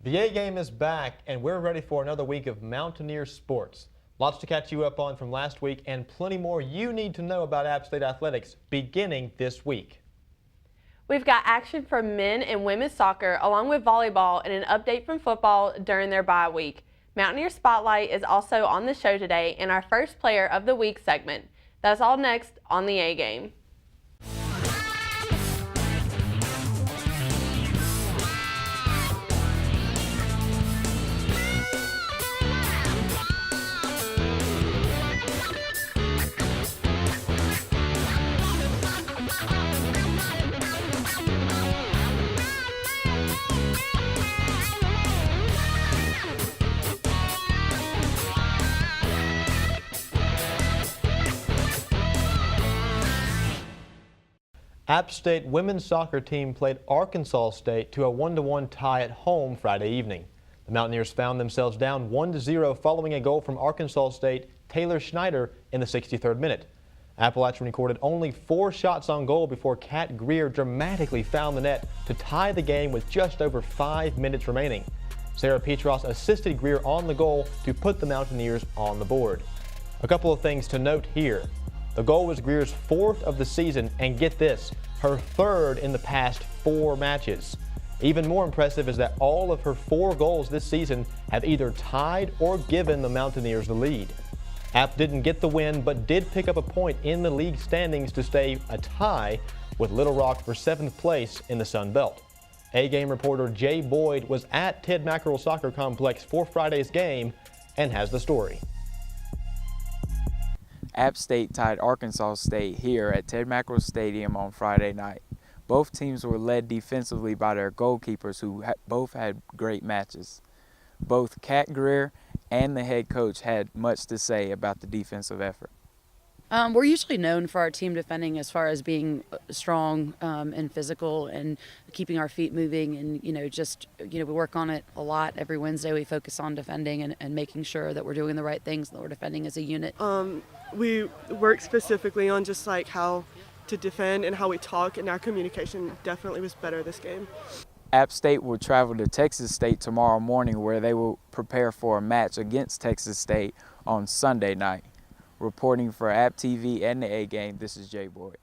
The A game is back, and we're ready for another week of Mountaineer sports. Lots to catch you up on from last week, and plenty more you need to know about App State athletics beginning this week. We've got action from men and women's soccer, along with volleyball, and an update from football during their bye week. Mountaineer Spotlight is also on the show today in our first Player of the Week segment. That's all next on the A game. App State women's soccer team played Arkansas State to a 1-1 tie at home Friday evening. The Mountaineers found themselves down 1-0 following a goal from Arkansas State Taylor Schneider in the 63rd minute. Appalachian recorded only 4 shots on goal before Kat Greer dramatically found the net to tie the game with just over 5 minutes remaining. Sarah Petros assisted Greer on the goal to put the Mountaineers on the board. A couple of things to note here. The goal was Greer's 4th of the season, and get this, her 3rd in the past 4 matches. Even more impressive is that all of her 4 goals this season have either tied or given the Mountaineers the lead. App didn't get the win, but did pick up a point in the league standings to stay a tie with Little Rock for 7th place in the Sun Belt. A-game reporter Jay Boyd was at Ted Mackerel Soccer Complex for Friday's game and has the story. App State tied Arkansas State here at Ted Mackerel Stadium on Friday night. Both teams were led defensively by their goalkeepers, who both had great matches. Both Kat Greer and the head coach had much to say about the defensive effort. We're usually known for our team defending as far as being strong and physical and keeping our feet moving, and we work on it a lot. Every Wednesday we focus on defending and making sure that we're doing the right things, that we're defending as a unit. We work specifically on just like how to defend and how we talk, and our communication definitely was better this game. App State will travel to Texas State tomorrow morning, where they will prepare for a match against Texas State on Sunday night. Reporting for AppTV and the A game, this is Jay Boyd.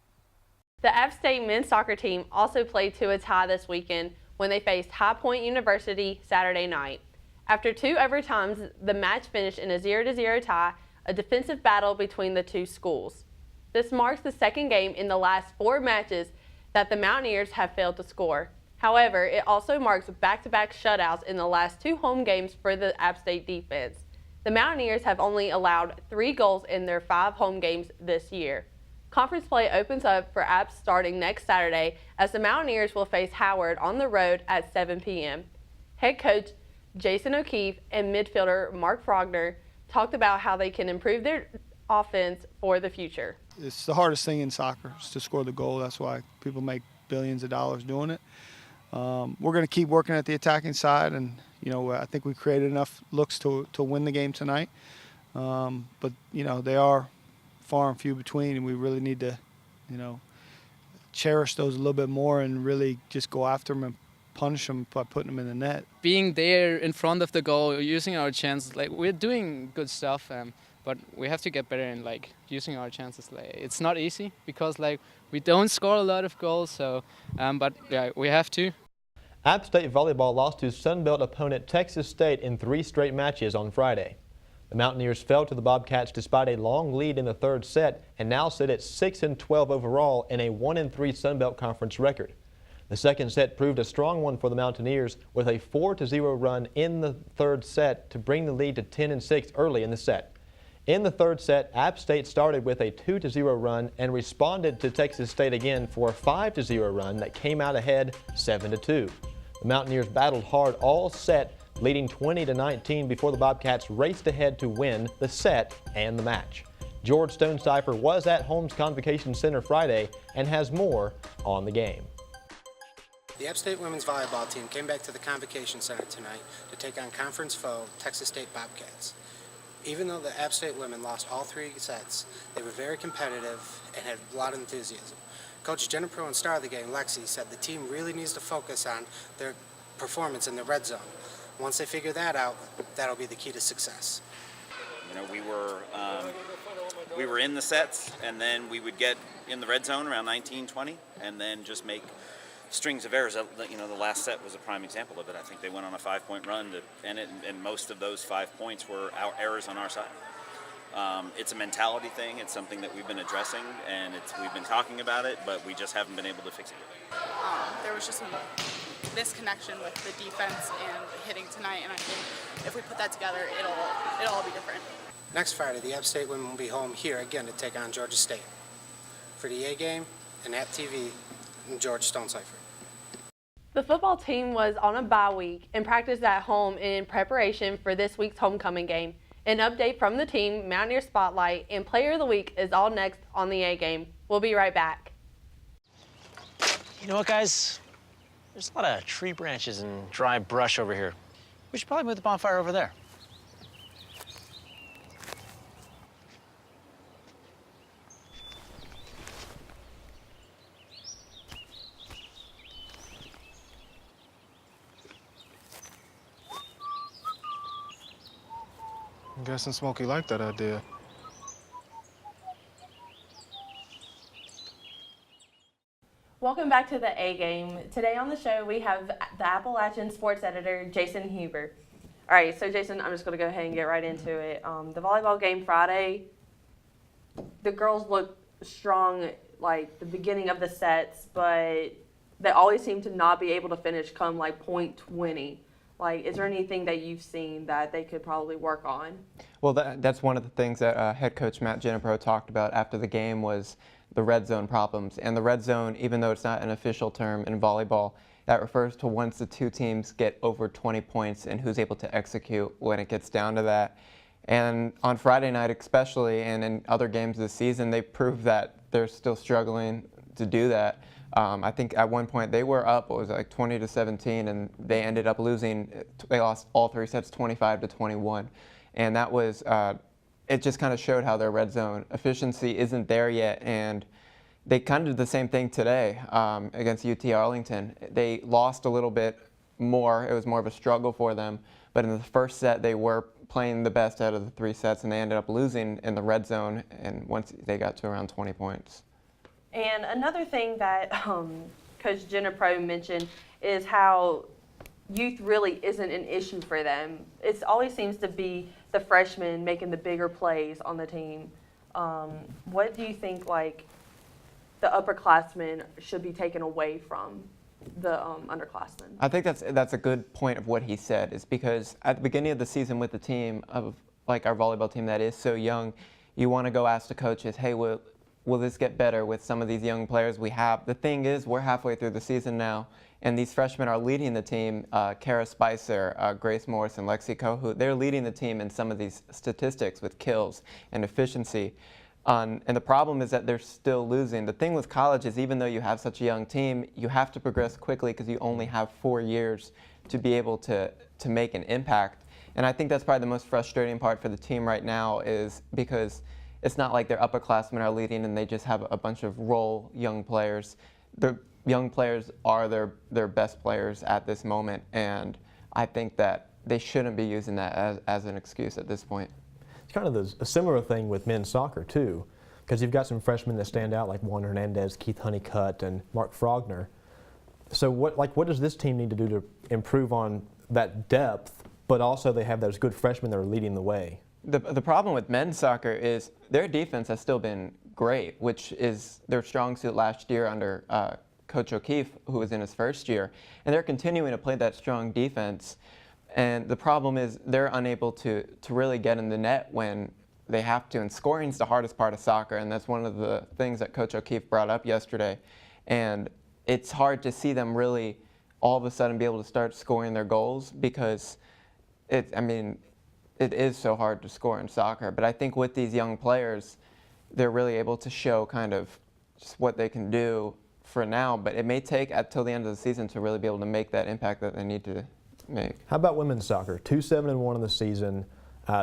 The App State men's soccer team also played to a tie this weekend when they faced High Point University Saturday night. After 2 overtimes, the match finished in a 0-0 tie, a defensive battle between the two schools. This marks the second game in the last 4 matches that the Mountaineers have failed to score. However, it also marks back-to-back shutouts in the last 2 home games for the App State defense. The Mountaineers have only allowed 3 goals in their 5 home games this year. Conference play opens up for App starting next Saturday, as the Mountaineers will face Howard on the road at 7 p.m. Head coach Jason O'Keefe and midfielder Mark Frogner talked about how they can improve their offense for the future. It's the hardest thing in soccer is to score the goal. That's why people make billions of dollars doing it. We're going to keep working at the attacking side, and I think we created enough looks to win the game tonight. But they are far and few between, and we really need to cherish those a little bit more and really just go after them and punish them by putting them in the net. Being there in front of the goal, using our chances, we're doing good stuff, but we have to get better in using our chances. It's not easy because we don't score a lot of goals, so but yeah, we have to. App State volleyball lost to Sun Belt opponent Texas State in 3 straight matches on Friday. The Mountaineers fell to the Bobcats despite a long lead in the 3rd set and now sit at 6-12 overall and a 1-3 Sun Belt Conference record. The 2nd set proved a strong one for the Mountaineers with a 4-0 run in the 3rd set to bring the lead to 10-6 early in the set. In the 3rd set, App State started with a 2-0 run and responded to Texas State again for a 5-0 run that came out ahead 7-2. The Mountaineers battled hard all set, leading 20-19 before the Bobcats raced ahead to win the set and the match. George Stonecipher was at Holmes Convocation Center Friday and has more on the game. The App State women's volleyball team came back to the Convocation Center tonight to take on conference foe Texas State Bobcats. Even though the App State women lost all 3 sets, they were very competitive and had a lot of enthusiasm. Coach Jennifer and star of the game, Lexi, said the team really needs to focus on their performance in the red zone. Once they figure that out, that'll be the key to success. You know, we were in the sets, and then we would get in the red zone around 19-20, and then just make strings of errors. You know, the last set was a prime example of it. I think they went on a 5-point run to end it, and most of those 5 points were our errors on our side. It's a mentality thing. It's something that we've been addressing, and we've been talking about it, but we just haven't been able to fix it yet. There was just some misconnection with the defense and hitting tonight, and I think if we put that together, it'll all be different. Next Friday, the App State women will be home here again to take on Georgia State. For the A game and AppTV, I'm George Stonecipher. The football team was on a bye week and practiced at home in preparation for this week's homecoming game. An update from the team, Mountaineer Spotlight, and Player of the Week is all next on the A game. We'll be right back. You know what, guys? There's a lot of tree branches and dry brush over here. We should probably move the bonfire over there. I'm guessing Smokey liked that idea. Welcome back to the A Game. Today on the show we have the Appalachian sports editor, Jason Huber. All right, so Jason, I'm just going to go ahead and get right into it. The volleyball game Friday, the girls looked strong like the beginning of the sets, but they always seem to not be able to finish come like point 20. Like, is there anything that you've seen that they could probably work on? Well, that's one of the things that head coach Matt Ginepro talked about after the game was the red zone problems. And the red zone, even though it's not an official term in volleyball, that refers to once the two teams get over 20 points and who's able to execute when it gets down to that. And on Friday night especially, and in other games this season, they proved that they're still struggling to do that. I think at one point they were up, it was like 20-17, and they ended up losing. They lost all 3 sets 25-21. And that was, it just kind of showed how their red zone efficiency isn't there yet. And they kind of did the same thing today against UT Arlington. They lost a little bit more. It was more of a struggle for them. But in the first set, they were playing the best out of the 3 sets, and they ended up losing in the red zone, and once they got to around 20 points. And another thing that Coach Ginepro mentioned is how youth really isn't an issue for them. It always seems to be the freshmen making the bigger plays on the team. What do you think, like, the upperclassmen should be taken away from the underclassmen? I think that's a good point of what he said, is because at the beginning of the season with the team, of like our volleyball team that is so young, you want to go ask the coaches, hey, will this get better with some of these young players we have? The thing is, we're halfway through the season now, and these freshmen are leading the team. Kara Spicer, Grace Morris, and Lexi Cohutta, they're leading the team in some of these statistics with kills and efficiency. And the problem is that they're still losing. The thing with college is, even though you have such a young team, you have to progress quickly because you only have 4 years to be able to make an impact. And I think that's probably the most frustrating part for the team right now, is because it's not like their upperclassmen are leading and they just have a bunch of role young players. The young players are their best players at this moment, and I think that they shouldn't be using that as an excuse at this point. It's kind of a similar thing with men's soccer too, because you've got some freshmen that stand out like Juan Hernandez, Keith Honeycutt, and Mark Frogner. So what does this team need to do to improve on that depth, but also they have those good freshmen that are leading the way? The problem with men's soccer is their defense has still been great, which is their strong suit last year under Coach O'Keefe, who was in his first year. And they're continuing to play that strong defense. And the problem is they're unable to really get in the net when they have to. And scoring is the hardest part of soccer, and that's one of the things that Coach O'Keefe brought up yesterday. And it's hard to see them really all of a sudden be able to start scoring their goals, because it is so hard to score in soccer. But I think with these young players, they're really able to show kind of just what they can do for now. But it may take until the end of the season to really be able to make that impact that they need to make. How about women's soccer? 2-7-1 in the season.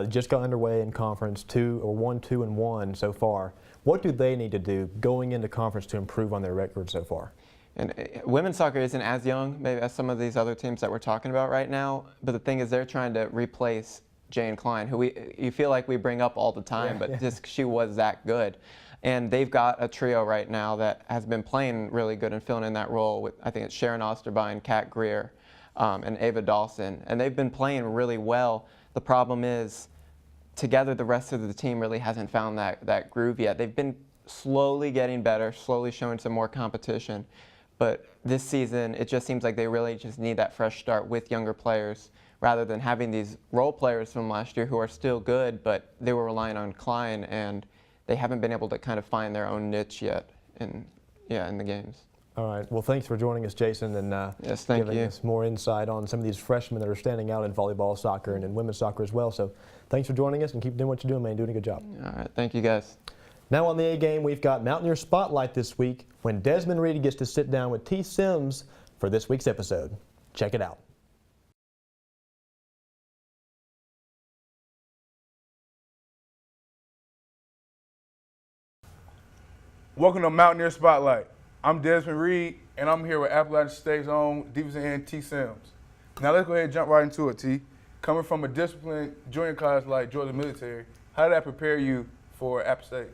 Just got underway in conference, 1-2-1 so far. What do they need to do going into conference to improve on their record so far? And women's soccer isn't as young, maybe, as some of these other teams that we're talking about right now. But the thing is, they're trying to replace Jane Klein, who you feel like we bring up all the time, but just she was that good. And they've got a trio right now that has been playing really good and filling in that role with, I think it's Sharon Osterbein, Kat Greer, and Ava Dawson. And they've been playing really well. The problem is, together, the rest of the team really hasn't found that groove yet. They've been slowly getting better, slowly showing some more competition. But this season, it just seems like they really just need that fresh start with younger players rather than having these role players from last year who are still good, but they were relying on Klein, and they haven't been able to kind of find their own niche yet in the games. All right. Well, thanks for joining us, Jason, and yes, thank giving you. us more insight on some of these freshmen that are standing out in volleyball, soccer, and in women's soccer as well. So thanks for joining us, and keep doing what you're doing, man. Doing a good job. All right. Thank you, guys. Now on the A game, we've got Mountaineer Spotlight this week when Desmond Reed gets to sit down with T. Sims for this week's episode. Check it out. Welcome to Mountaineer Spotlight. I'm Desmond Reed, and I'm here with Appalachian State's own defensive end T. Sims. Now let's go ahead and jump right into it, T. Coming from a disciplined junior college like Georgia Military, how did that prepare you for App State?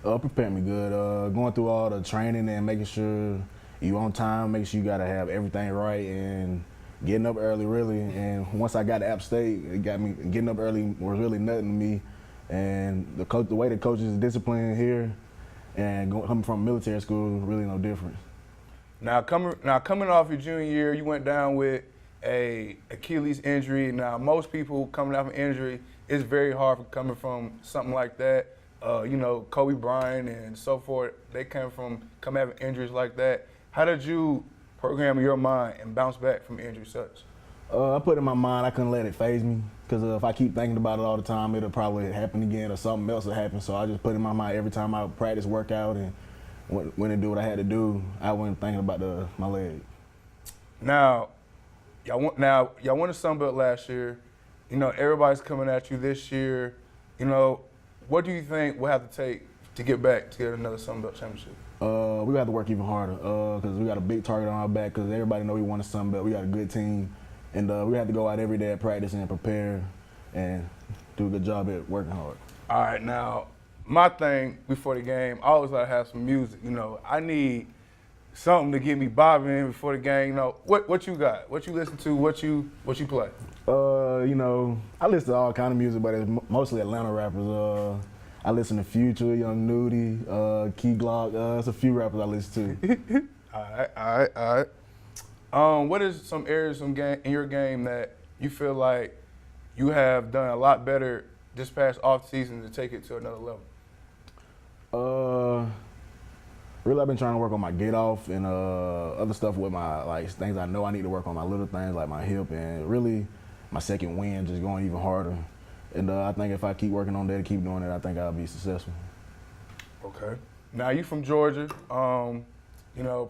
Prepared me good. Going through all the training and making sure you on time, making sure you got to have everything right, and getting up early, really. And once I got to App State, it got me getting up early was really nothing to me. And the way the coaches is disciplined here, and coming from military school, really no difference. Now coming off your junior year, you went down with a Achilles injury. Now most people coming off an injury, it's very hard for coming from something like that. Kobe Bryant and so forth, they come having injuries like that. How did you program your mind and bounce back from injury such? I put in my mind I couldn't let it faze me, because if I keep thinking about it all the time, it'll probably happen again or something else will happen. So I just put in my mind every time I practice, workout, and when to do what I had to do, I wasn't thinking about my leg. Now, y'all won the Sun Belt last year. Everybody's coming at you this year. What do you think we'll have to take to get back to get another Sun Belt championship? We got to work even harder because we got a big target on our back because everybody know we won the Sun Belt. We got a good team, and we have to go out every day at practice and prepare and do a good job at working hard. All right, now, my thing before the game, I always like to have some music. I need something to get me bobbing before the game. What you got? What you listen to? What you play? I listen to all kind of music, but it's mostly Atlanta rappers. I listen to Future, Young Nudie, Key Glock. There's a few rappers I listen to. All right. What is some areas in your game that you feel like you have done a lot better this past off season to take it to another level? Really, I've been trying to work on my get off and other stuff with my things I know I need to work on, my little things like my hip and really my second wind, just going even harder. And I think if I keep working on that and keep doing it, I think I'll be successful. Okay. Now you from Georgia.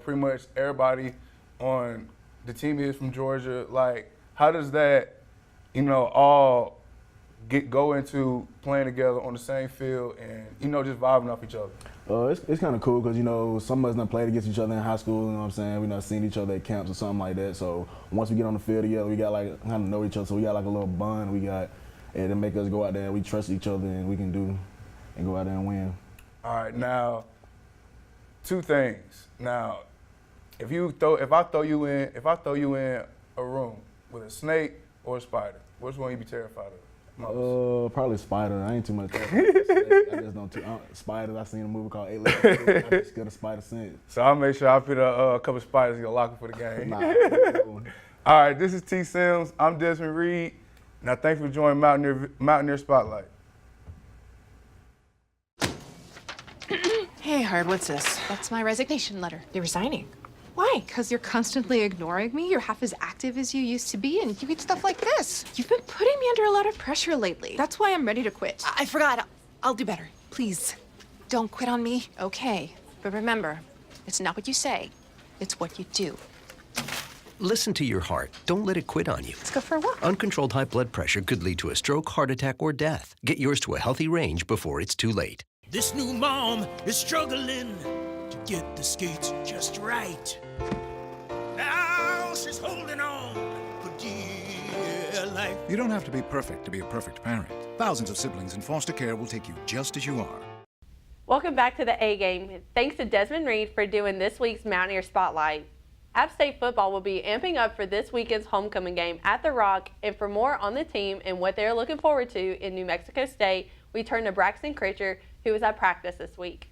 Pretty much everybody on the team is from Georgia. How does that, all go into playing together on the same field and, just vibing off each other? It's kind of cool because, some of us done played against each other in high school, you know what I'm saying? We done seen each other at camps or something like that. So once we get on the field together, we got kind of know each other. So we got a little bond. And it make us go out there and we trust each other and we can go out there and win. All right, now, two things. Now, if I throw you in a room with a snake or a spider, which one you be terrified of? Probably spider. I ain't too much. I just don't. Spiders. I seen a movie called 8 Legs. I just scared of spider sense. So I'll make sure I put a couple spiders in your locker for the game. Nah. All right, this is T. Sims. I'm Desmond Reed. Now, thanks for joining Mountaineer Spotlight. Hey, Hard, what's this? That's my resignation letter. You're resigning. Why? Because you're constantly ignoring me. You're half as active as you used to be, and you get stuff like this. You've been putting me under a lot of pressure lately. That's why I'm ready to quit. I forgot. I'll do better. Please, don't quit on me. Okay, but remember, it's not what you say, it's what you do. Listen to your heart. Don't let it quit on you. Let's go for a walk. Uncontrolled high blood pressure could lead to a stroke, heart attack, or death. Get yours to a healthy range before it's too late. This new mom is struggling to Get the skates just right. Now she's holding on for dear life. You don't have to be perfect to be a perfect parent. Thousands of siblings in foster care will take you just as you are. Welcome back to the A Game. Thanks to Desmond Reed for doing this week's Mountaineer Spotlight. App State football will be amping up for this weekend's homecoming game at The Rock, and for more on the team and what they're looking forward to in New Mexico State, we turn to Braxton Critcher, who was at practice this week.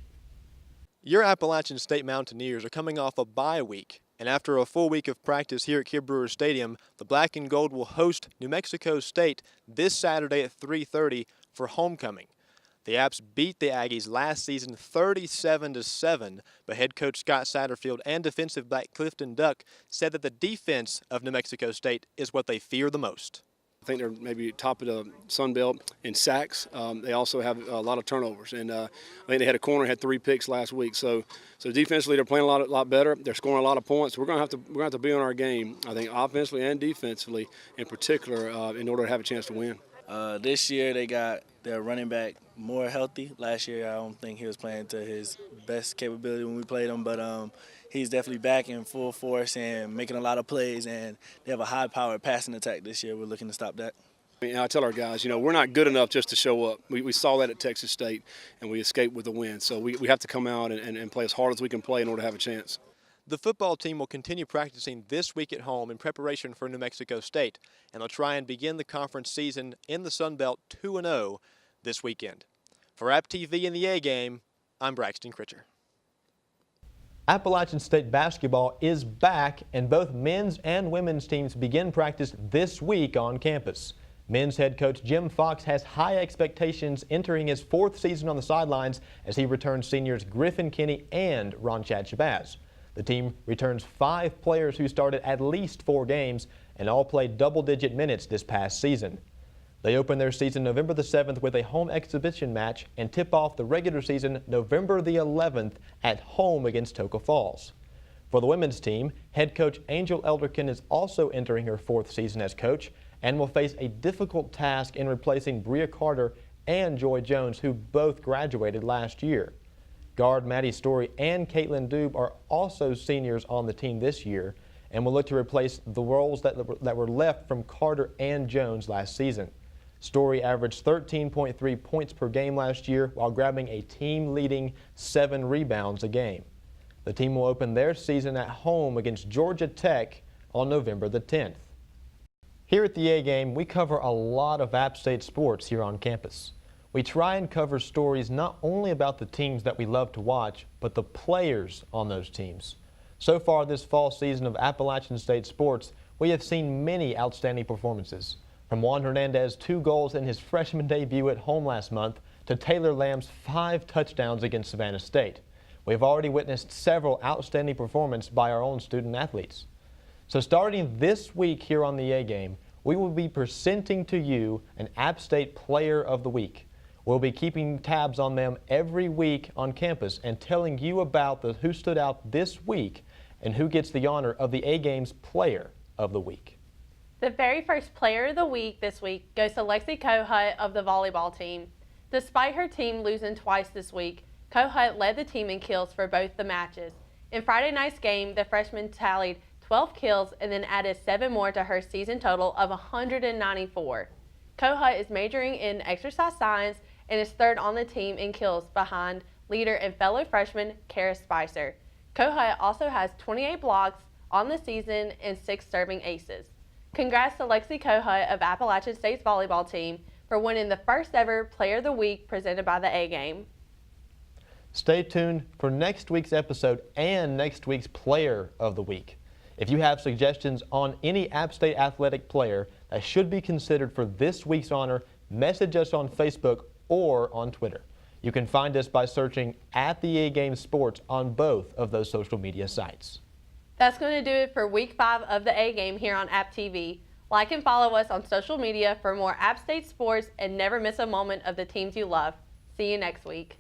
Your Appalachian State Mountaineers are coming off a bye week, and after a full week of practice here at Kid Brewer Stadium, the Black and Gold will host New Mexico State this Saturday at 3:30 for homecoming. The Apps beat the Aggies last season 37-7, but head coach Scott Satterfield and defensive back Clifton Duck said that the defense of New Mexico State is what they fear the most. I think they're maybe top of the Sun Belt in sacks. They also have a lot of turnovers, and I think they had a corner, had 3 picks last week. So defensively, they're playing a lot better. They're scoring a lot of points. We're going to have to be on our game. I think offensively and defensively, in particular, in order to have a chance to win. This year they got their running back more healthy. Last year I don't think he was playing to his best capability when we played him, but he's definitely back in full force and making a lot of plays, and they have a high-powered passing attack this year. We're looking to stop that. I tell our guys, we're not good enough just to show up. We saw that at Texas State, and we escaped with a win. So we have to come out and play as hard as we can play in order to have a chance. The football team will continue practicing this week at home in preparation for New Mexico State, and they'll try and begin the conference season in the Sun Belt 2-0 this weekend. For AppTV and the A Game, I'm Braxton Critcher. Appalachian State basketball is back, and both men's and women's teams begin practice this week on campus. Men's head coach Jim Fox has high expectations entering his 4th season on the sidelines as he returns seniors Griffin Kinney and Ronchad Shabazz. The team returns 5 players who started at least 4 games and all played double-digit minutes this past season. They open their season November the 7th with a home exhibition match and tip off the regular season November the 11th at home against Toca Falls. For the women's team, head coach Angel Elderkin is also entering her 4th season as coach and will face a difficult task in replacing Bria Carter and Joy Jones, who both graduated last year. Guard Maddie Story and Caitlin Doob are also seniors on the team this year and will look to replace the roles that were left from Carter and Jones last season. Story averaged 13.3 points per game last year while grabbing a team-leading 7 rebounds a game. The team will open their season at home against Georgia Tech on November the 10th. Here at the A Game, we cover a lot of App State sports here on campus. We try and cover stories not only about the teams that we love to watch, but the players on those teams. So far this fall season of Appalachian State sports, we have seen many outstanding performances. From Juan Hernandez's 2 goals in his freshman debut at home last month to Taylor Lamb's 5 touchdowns against Savannah State. We have already witnessed several outstanding performances by our own student athletes. So starting this week here on the A Game, we will be presenting to you an App State Player of the Week. We'll be keeping tabs on them every week on campus and telling you about who stood out this week and who gets the honor of the A Game's Player of the Week. The very first Player of the Week this week goes to Lexi Cohutta of the volleyball team. Despite her team losing twice this week, Cohutta led the team in kills for both the matches. In Friday night's game, the freshman tallied 12 kills and then added 7 more to her season total of 194. Cohutta is majoring in exercise science and is 3rd on the team in kills behind leader and fellow freshman Kara Spicer. Cohutta also has 28 blocks on the season and 6 serving aces. Congrats to Lexi Cohutta of Appalachian State's volleyball team for winning the first ever Player of the Week presented by the A Game. Stay tuned for next week's episode and next week's Player of the Week. If you have suggestions on any App State athletic player that should be considered for this week's honor, message us on Facebook or on Twitter. You can find us by searching @the-A-Game Sports on both of those social media sites. That's going to do it for Week 5 of the A Game here on AppTV. Like and follow us on social media for more App State sports and never miss a moment of the teams you love. See you next week.